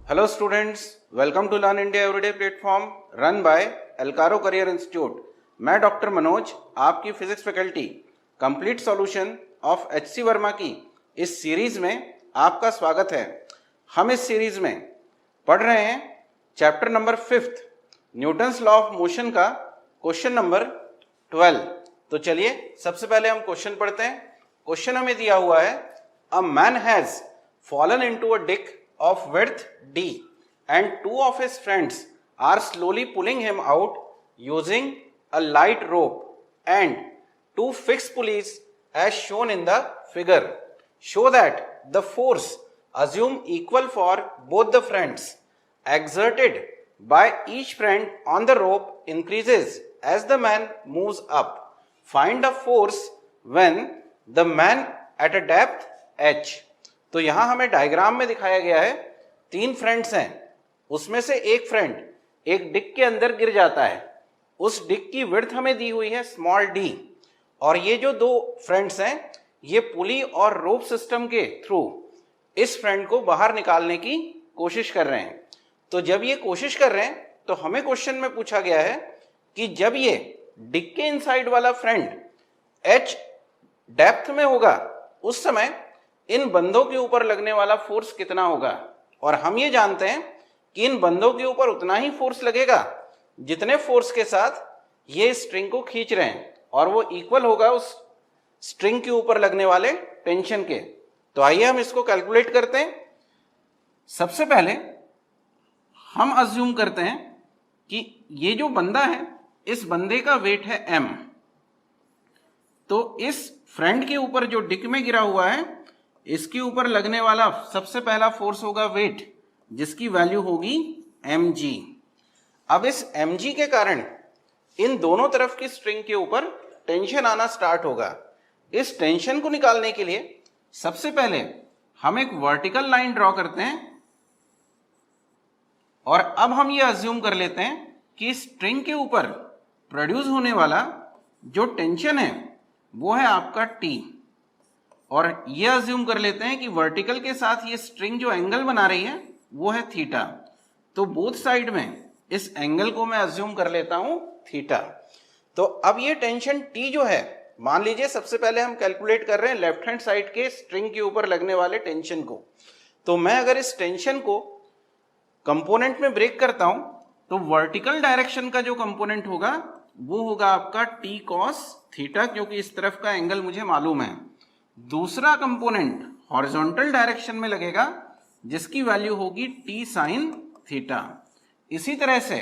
Hello students, welcome to Learn India Everyday platform run by Elcaro career institute. मैं doctor Manoj आपकी physics faculty complete solution of HC Verma की इस series में आपका स्वागत है। हम इस सीरीज में पढ़ रहे हैं chapter number 5 Newton's law of motion का क्वेश्चन नंबर 12। तो चलिए सबसे पहले हम क्वेश्चन पढ़ते हैं। क्वेश्चन हमें दिया हुआ है, a man has fallen into a Dick of width d and two of his friends are slowly pulling him out using a light rope and two fixed pulleys as shown in the figure show that the force assumed equal for both the friends exerted by each friend on the rope increases as the man moves up. Find the force when the man at a depth h. तो यहां हमें diagram में दिखाया गया है, 3 friends हैं, उसमें से एक फ्रेंड एक डिक के अंदर गिर जाता है। उस डिक की विड्थ हमें दी हुई है स्मॉल डी, और ये जो 2 फ्रेंड्स हैं ये पुली और रोप सिस्टम के थ्रू इस फ्रेंड को बाहर निकालने की कोशिश कर रहे हैं। तो जब ये कोशिश कर रहे हैं तो हमें क्वेश्चन में पूछा गया है कि जब ये डिक के इनसाइड वाला फ्रेंड एच डेप्थ में होगा उस समय इन बंदों के ऊपर लगने वाला फोर्स कितना होगा। और हम ये जानते हैं कि इन बंदों के ऊपर उतना ही फोर्स लगेगा जितने फोर्स के साथ ये स्ट्रिंग को खींच रहे हैं, और वो इक्वल होगा उस स्ट्रिंग के ऊपर लगने वाले टेंशन के। तो आइए हम इसको कैलकुलेट करते हैं। सबसे पहले हम अज्यूम करते हैं कि ये जो बंदा है इस बंदे का वेट है m। तो इस फ्रेंड के ऊपर जो डिक में गिरा हुआ है इसके ऊपर लगने वाला सबसे पहला फोर्स होगा वेट, जिसकी वैल्यू होगी mg। अब इस mg के कारण इन दोनों तरफ की स्ट्रिंग के ऊपर टेंशन आना स्टार्ट होगा। इस टेंशन को निकालने के लिए सबसे पहले हम एक वर्टिकल लाइन ड्रॉ करते हैं, और अब हम ये अज्यूम कर लेते हैं कि स्ट्रिंग के ऊपर प्रोड्यूस होने वाला जो टेंशन है वो है आपका T, और ये अज्यूम कर लेते हैं कि वर्टिकल के साथ ये स्ट्रिंग जो एंगल बना रही है वो है थीटा। तो बोथ साइड में इस एंगल को मैं अज्यूम कर लेता हूं थीटा। तो अब ये टेंशन T जो है, मान लीजिए सबसे पहले हम कैलकुलेट कर रहे हैं लेफ्ट हैंड साइड के स्ट्रिंग के ऊपर लगने वाले टेंशन को। तो मैं अगर इस टेंशन को कंपोनेंट में ब्रेक करता हूं तो वर्टिकल डायरेक्शन का जो कंपोनेंट होगा वो होगा आपका T cos थीटा, क्योंकि इस तरफ का एंगल मुझे मालूम है। दूसरा कंपोनेंट हॉरिजॉन्टल डायरेक्शन में लगेगा जिसकी वैल्यू होगी T sin थीटा। इसी तरह से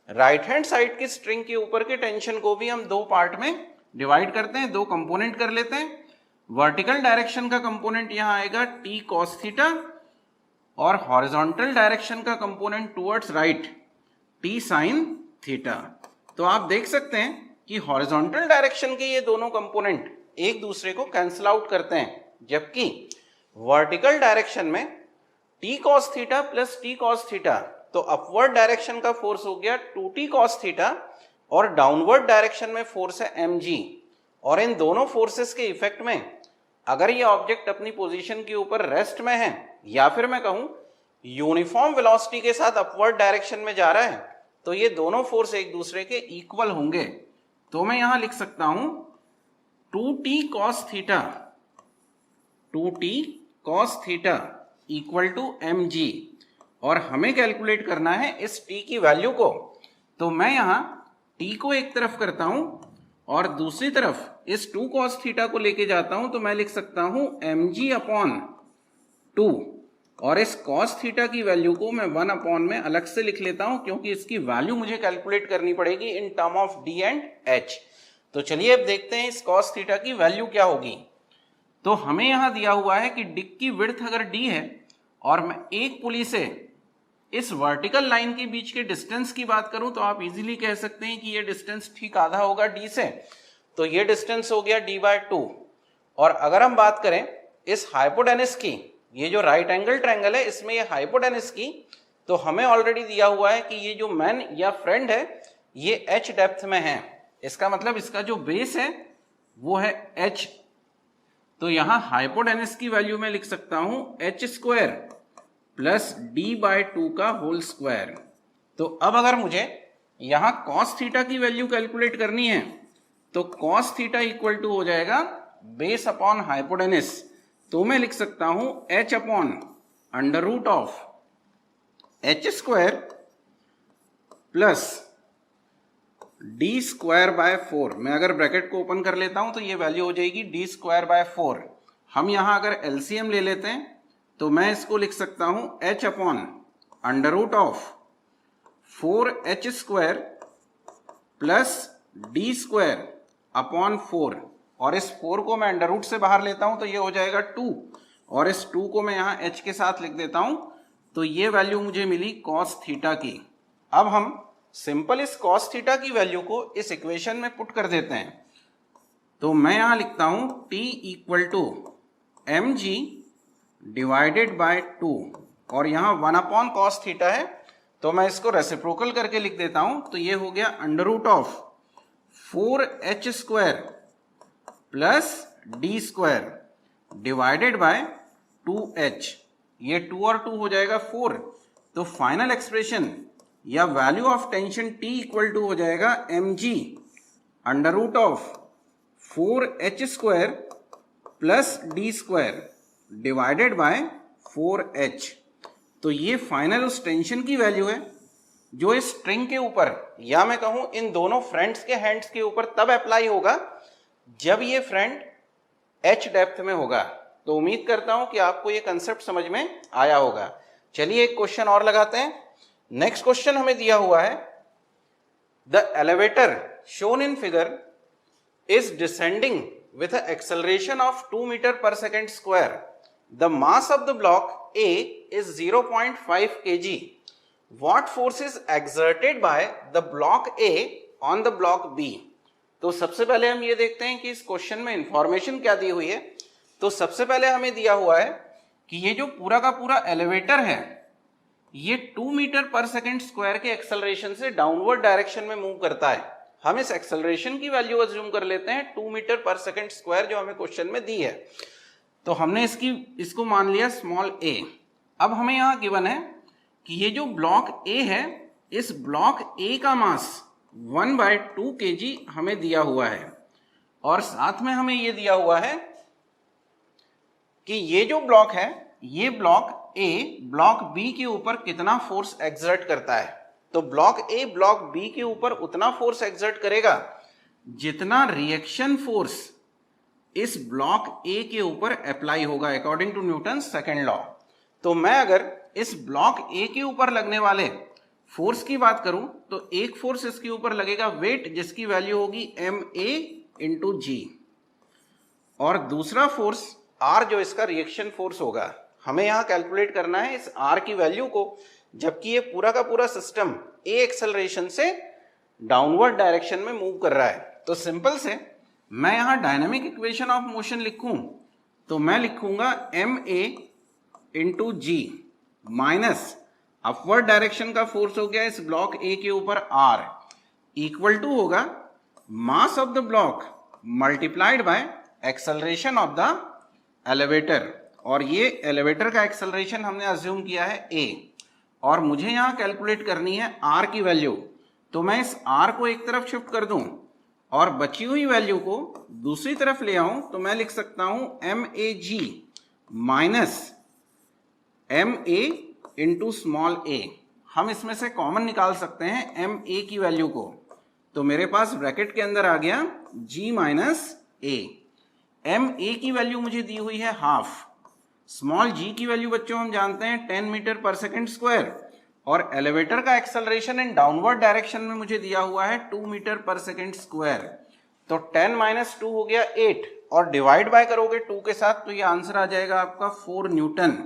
राइट हैंड साइड के स्ट्रिंग के ऊपर के टेंशन को भी हम 2 पार्ट में डिवाइड करते हैं, 2 कंपोनेंट कर लेते हैं। वर्टिकल डायरेक्शन का कंपोनेंट यहां आएगा T cos थीटा, और हॉरिजॉन्टल डायरेक्शन का component towards right T sin theta. तो आप देख सकते हैं कि हॉरिजॉन्टल डायरेक्शन के ये दोनों कंपोनेंट एक दूसरे को कैंसिल आउट करते हैं, जबकि वर्टिकल डायरेक्शन में T cos theta plus T cos theta, तो अपवर्ड डायरेक्शन का फोर्स हो गया 2T cos थीटा, और डाउनवर्ड डायरेक्शन में फोर्स है mg। और इन दोनों फोर्सेस के इफेक्ट में अगर ये ऑब्जेक्ट अपनी पोजीशन के ऊपर रेस्ट में है, या फिर मैं कहूं यूनिफॉर्म वेलोसिटी के साथ अपवर्ड डायरेक्शन में जा रहा है, तो ये दोनों फोर्स एक दूसरे के इक्वल होंगे। तो मैं यहां लिख सकता हूं 2T cos theta, 2T cos theta equal to mg, और हमें कैलकुलेट करना है इस T की वैल्यू को। तो मैं यहां T को एक तरफ करता हूं और दूसरी तरफ इस 2 cos थीटा को लेके जाता हूं, तो मैं लिख सकता हूं mg अपॉन 2, और इस cos थीटा की वैल्यू को मैं 1 अपॉन में अलग से लिख लेता हूं, क्योंकि इसकी वैल्यू मुझे कैलकुलेट करनी पड़ेगी in term of D and H। तो चलिए अब देखते हैं इस cos थीटा की वैल्यू क्या होगी। तो हमें यहां दिया हुआ है कि डिक की विड्थ अगर D है, और मैं एक पुली से इस वर्टिकल लाइन के बीच के डिस्टेंस की बात करूं तो आप इजीली कह सकते हैं कि ये डिस्टेंस ठीक आधा होगा D से, तो ये डिस्टेंस हो गया D/2। और अगर हम बात करें इस हाइपोटेनस की, ये जो राइट एंगल ट्रायंगल है इसमें ये हाइपोटेनस की, तो हमें ऑलरेडी दिया हुआ है कि ये जो मैन या फ्रेंड है ये h डेप्थ में है। इसका मतलब इसका जो बेस है वो है h। तो यहां हाइपोटेनस की वैल्यू में लिख सकता हूं h² प्लस d/2 का होल स्क्वायर। तो अब अगर मुझे यहां cos थीटा की वैल्यू कैलकुलेट करनी है तो cos थीटा इक्वल टू हो जाएगा बेस अपॉन हाइपोटेनस। तो मैं लिख सकता हूं h upon under root of h square plus d square by 4। मैं अगर ब्रैकेट को ओपन कर लेता हूं तो ये वैल्यू हो जाएगी डी स्क्वायर बाय 4। हम यहां अगर एलसीएम ले लेते हैं तो मैं इसको लिख सकता हूं h upon under root of 4h square plus d square upon 4, और इस 4 को मैं अंडर रूट से बाहर लेता हूं तो ये हो जाएगा 2, और इस 2 को मैं यहां h के साथ लिख देता हूं तो ये वैल्यू मुझे मिली cos थीटा की। अब हम सिंपल इस cos थीटा की वैल्यू को इस इक्वेशन में पुट कर देते हैं। तो मैं यहां लिखता हूं t equal to mg divided by 2, और यहां 1 अपॉन cos थीटा है तो मैं इसको रेसिप्रोकल करके लिख देता हूं तो ये हो गया under root of 4h square plus d square divided by 2h। ये 2 और 2 हो जाएगा 4, तो फाइनल एक्सप्रेशन या value of tension T equal to हो जाएगा mg under root of 4h square plus d square divided by 4h। तो ये फाइनल उस टेंशन की वैल्यू है जो इस स्ट्रिंग के ऊपर, या मैं कहूं इन दोनों फ्रेंड्स के हैंड्स के ऊपर तब अप्लाई होगा जब ये फ्रेंड h डेप्थ में होगा। तो उम्मीद करता हूं कि आपको ये कंसेप्ट समझ में आया होगा। चलिए एक क्वेश्चन और लगाते हैं। नेक्स्ट क्वेश्चन हमें दिया हुआ है, the elevator shown in figure is descending with an acceleration of 2 meter per second square. The mass of the block A is 0.5 kg. What force is exerted by the block A on the block B? तो सबसे पहले हम ये देखते हैं कि इस question में इंफॉर्मेशन क्या दी हुई है। तो सबसे पहले हमें दिया हुआ है कि ये जो पूरा का पूरा एलिवेटर है ये 2 मीटर पर सेकेंड स्क्वायर के एक्सेलरेशन से डाउनवर्ड डायरेक्शन में मूव करता है। हम इस एक्सेलरेशन की वैल्यू अज्यूम कर लेते हैं 2 मीटर पर सेकेंड स्क्वायर जो हमें क्वेश्चन में दी है। तो हमने इसको मान लिया स्मॉल a। अब हमें यहां गिवन है कि ये जो ब्लॉक A है इस ब्लॉक A का मास 1/2 kg हमें दिया हुआ है, और साथ में हमें ये दिया हुआ है कि ये जो ब्लॉक है ये ब्लॉक A ब्लॉक B के ऊपर कितना फोर्स एक्सर्ट करता है। तो ब्लॉक A ब्लॉक B के ऊपर उतना फोर्स एक्सर्ट करेगा जितना रिएक्शन फोर्स इस ब्लॉक A के ऊपर अप्लाई होगा according to Newton second law. तो मैं अगर इस ब्लॉक A के ऊपर लगने वाले फोर्स की बात करूं तो एक फोर्स इसके ऊपर लगेगा वेट जिसकी वैल्यू होगी ma इंटू जी, और दूसरा फोर्स R जो इसका रिएक्शन फोर्स होगा। हमें यहां कैलकुलेट करना है इस R की वैल्यू को, जबकि ये पूरा का पूरा सिस्टम A एक्सेलरेशन से डाउनवर्ड डायरेक्शन में मूव कर रहा है। तो सिंपल से मैं यहां डायनामिक इक्वेशन ऑफ मोशन लिखूं तो मैं लिखूंगा ma इंटू जी माइनस अपवर्ड डायरेक्शन का फोर्स हो गया इस ब्लॉक A के ऊपर R इक्वल टू होगा mass of the block multiplied by acceleration of the elevator, और ये एलिवेटर का एक्सेलरेशन हमने अज्यूम किया है a, और मुझे यहां कैलकुलेट करनी है r की वैल्यू। तो मैं इस r को एक तरफ शिफ्ट कर दूं और बची हुई वैल्यू को दूसरी तरफ ले आऊं तो मैं लिख सकता हूं mag minus ma into small a। हम इसमें से कॉमन निकाल सकते हैं ma की वैल्यू को, तो मेरे पास ब्रैकेट के अंदर आ गया g माइनस a। ma की वैल्यू मुझे दी हुई है हाफ, स्मॉल g की वैल्यू बच्चों हम जानते हैं 10 मीटर पर सेकेंड स्क्वायर, और एलिवेटर का एक्सेलरेशन इन डाउनवर्ड डायरेक्शन में मुझे दिया हुआ है 2 मीटर पर सेकेंड स्क्वायर। तो 10 माइनस 2 हो गया 8, और डिवाइड बाय करोगे 2 के साथ तो ये आंसर आ जाएगा आपका 4 न्यूटन।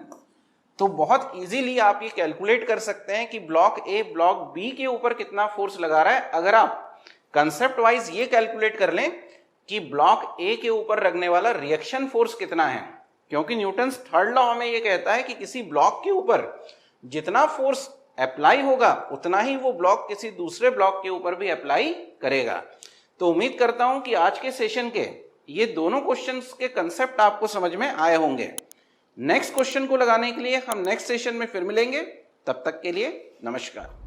तो बहुत इजीली आप ये कैलकुलेट कर सकते हैं कि ब्लॉक A ब्लॉक B के ऊपर कितना फोर्स लगा रहा है, अगर आप कंसेप्ट वाइज ये कैलकुलेट कर लें कि ब्लॉक A के ऊपर लगने वाला रिएक्शन फोर्स कितना है। क्योंकि न्यूटन्स थर्ड लॉ हमें ये कहता है कि किसी ब्लॉक के ऊपर जितना फोर्स अप्लाई होगा उतना ही वो ब्लॉक किसी दूसरे ब्लॉक के ऊपर भी अप्लाई करेगा। तो उम्मीद करता हूं कि आज के सेशन के ये दोनों क्वेश्चंस के कंसेप्ट आपको समझ में आए होंगे। नेक्स्ट क्वेश्चन को लगाने के लिए हम नेक्स्ट सेशन में फिर मिलेंगे। तब तक के लिए नमस्कार।